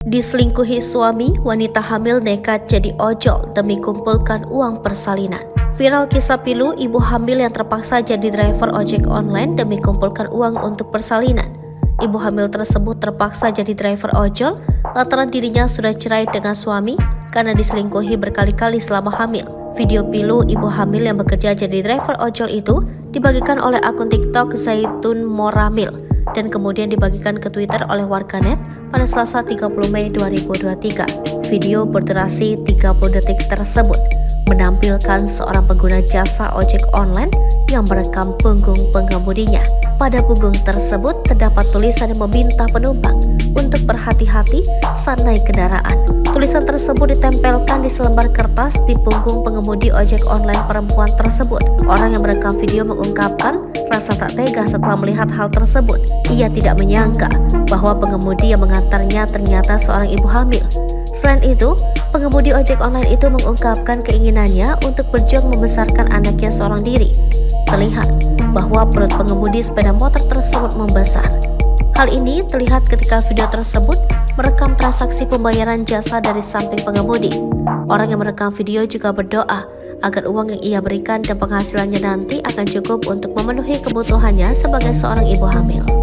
Diselingkuhi suami, wanita hamil nekat jadi ojol demi kumpulkan uang persalinan. Viral kisah pilu ibu hamil yang terpaksa jadi driver ojek online demi kumpulkan uang untuk persalinan. Ibu hamil tersebut terpaksa jadi driver ojol lantaran dirinya sudah cerai dengan suami karena diselingkuhi berkali-kali selama hamil. Video pilu ibu hamil yang bekerja jadi driver ojol itu dibagikan oleh akun TikTok Zaitun Moramil dan kemudian dibagikan ke Twitter oleh warganet pada Selasa 30 Mei 2023. Video berdurasi 30 detik tersebut menampilkan seorang pengguna jasa ojek online yang merekam punggung pengemudinya. Pada punggung tersebut terdapat tulisan yang meminta penumpang untuk berhati-hati saat naik kendaraan. Tulisan tersebut ditempelkan di selembar kertas di punggung pengemudi ojek online perempuan tersebut. Orang yang merekam video mengungkapkan rasa tak tega setelah melihat hal tersebut. Ia tidak menyangka bahwa pengemudi yang mengantarnya ternyata seorang ibu hamil. Selain itu, pengemudi ojek online itu mengungkapkan keinginannya untuk berjuang membesarkan anaknya seorang diri. Terlihat bahwa perut pengemudi sepeda motor tersebut membesar. Hal ini terlihat ketika video tersebut merekam transaksi pembayaran jasa dari samping pengemudi. Orang yang merekam video juga berdoa agar uang yang ia berikan dan penghasilannya nanti akan cukup untuk memenuhi kebutuhannya sebagai seorang ibu hamil.